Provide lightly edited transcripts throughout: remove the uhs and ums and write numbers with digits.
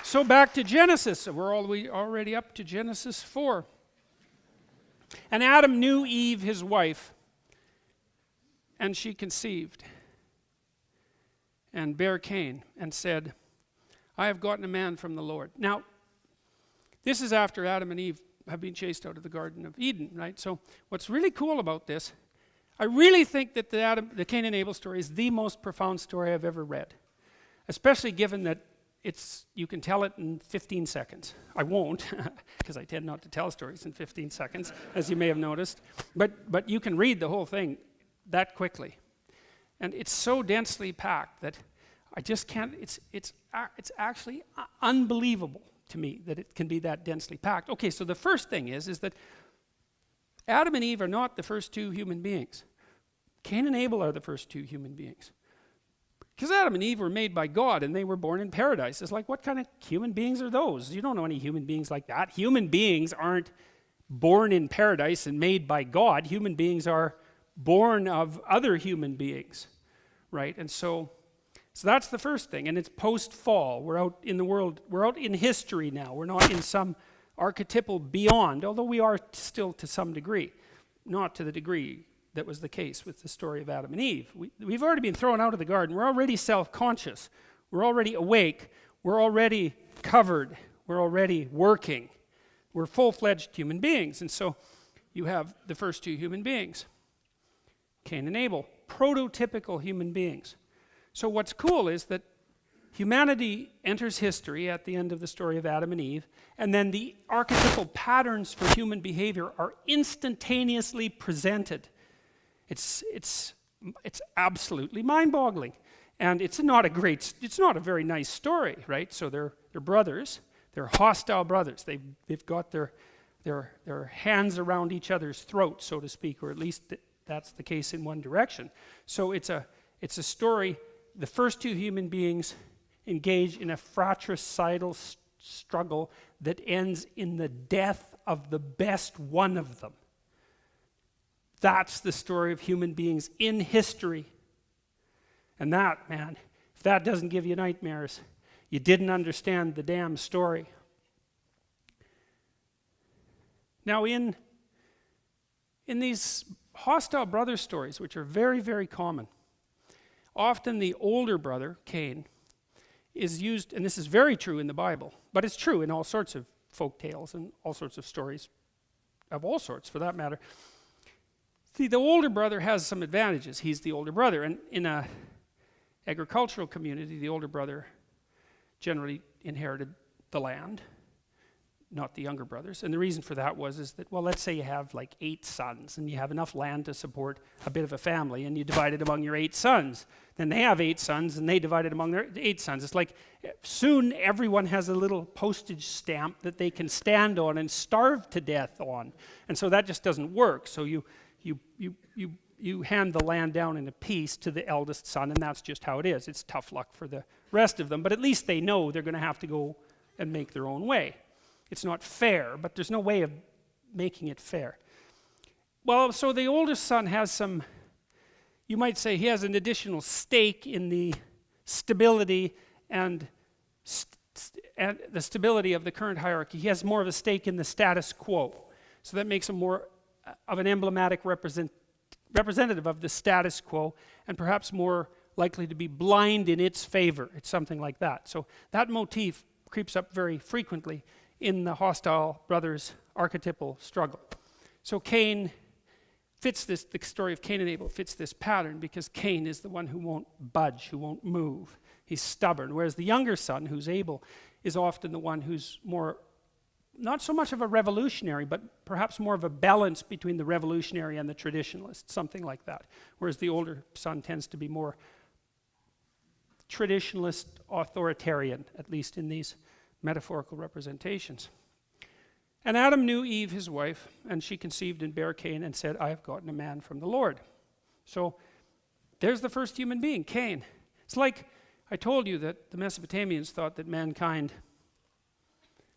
So back to Genesis. We're already up to Genesis 4. And Adam knew Eve, his wife, and she conceived and bare Cain and said, I have gotten a man from the Lord. Now, this is after Adam and Eve have been chased out of the Garden of Eden, right? So what's really cool about this, I really think that the Cain and Abel story is the most profound story I've ever read, especially given that you can tell it in 15 seconds. I won't, because I tend not to tell stories in 15 seconds, as you may have noticed. But you can read the whole thing that quickly. And it's so densely packed that I just can't, it's actually unbelievable to me that it can be that densely packed. Okay, so the first thing is that Adam and Eve are not the first two human beings. Cain and Abel are the first two human beings. Because Adam and Eve were made by God and they were born in paradise. It's like, what kind of human beings are those? You don't know any human beings like that. Human beings aren't born in paradise and made by God. Human beings are born of other human beings, right? And so that's the first thing. And it's post-fall. We're out in the world. We're out in history now. We're not in some archetypal beyond, although we are still to some degree, not to the degree that was the case with the story of Adam and Eve. We've already been thrown out of the garden. We're already self-conscious. We're already awake. We're already covered. We're already working. We're full-fledged human beings. And so you have the first two human beings, Cain and Abel, prototypical human beings. So what's cool is that humanity enters history at the end of the story of Adam and Eve, and then the archetypal patterns for human behavior are instantaneously presented. It's absolutely mind-boggling, and it's not a very nice story, right? So they're brothers, they're hostile brothers. They've got their hands around each other's throats, so to speak, or at least that's the case in one direction. So it's a story. The first two human beings engage in a fratricidal struggle that ends in the death of the best one of them. That's the story of human beings in history. And that, man, if that doesn't give you nightmares, you didn't understand the damn story. Now, in these hostile brother stories, which are very, very common, often the older brother, Cain, is used, and this is very true in the Bible, but it's true in all sorts of folk tales and all sorts of stories of all sorts, for that matter. See, the older brother has some advantages. He's the older brother, and in an agricultural community, the older brother generally inherited the land, not the younger brothers. And the reason for that is that, well, let's say you have like 8 sons, and you have enough land to support a bit of a family, and you divide it among your 8 sons. Then they have 8 sons, and they divide it among their 8 sons. It's like soon everyone has a little postage stamp that they can stand on and starve to death on. And so that just doesn't work. So you hand the land down in a piece to the eldest son, and that's just how it is. It's tough luck for the rest of them, but at least they know they're going to have to go and make their own way. It's not fair, but there's no way of making it fair. Well, so the oldest son has some, you might say he has an additional stake in the stability and the stability of the current hierarchy. He has more of a stake in the status quo. So that makes him more of an emblematic representative of the status quo, and perhaps more likely to be blind in its favor. It's something like that. So that motif creeps up very frequently in the hostile brothers' archetypal struggle. So Cain fits this, the story of Cain and Abel fits this pattern, because Cain is the one who won't budge, who won't move. He's stubborn, whereas the younger son, who's Abel, is often the one who's more, not so much of a revolutionary, but perhaps more of a balance between the revolutionary and the traditionalist, something like that. Whereas the older son tends to be more traditionalist, authoritarian, at least in these metaphorical representations. And Adam knew Eve, his wife, and she conceived and bare Cain and said, I have gotten a man from the Lord. So there's the first human being, Cain. It's like I told you that the Mesopotamians thought that mankind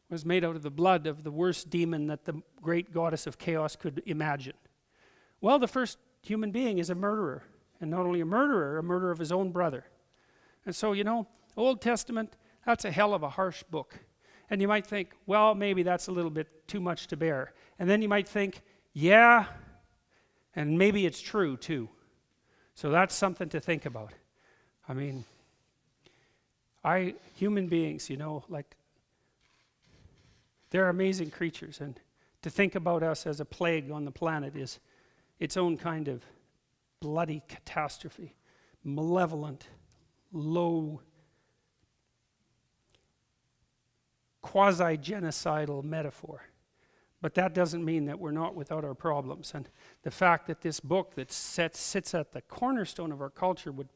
was made out of the blood of the worst demon that the great goddess of chaos could imagine. Well, the first human being is a murderer, and not only a murderer of his own brother. And so, Old Testament, that's a hell of a harsh book. And you might think, well, maybe that's a little bit too much to bear. And then you might think, yeah, and maybe it's true too. So that's something to think about. I mean, human beings, like, they're amazing creatures, and to think about us as a plague on the planet is its own kind of bloody catastrophe, malevolent, low, quasi-genocidal metaphor. But that doesn't mean that we're not without our problems. And the fact that this book that sits at the cornerstone of our culture would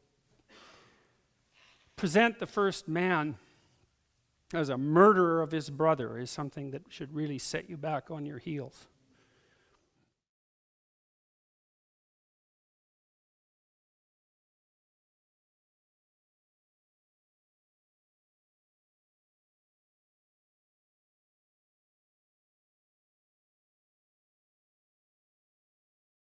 present the first man as a murderer of his brother is something that should really set you back on your heels.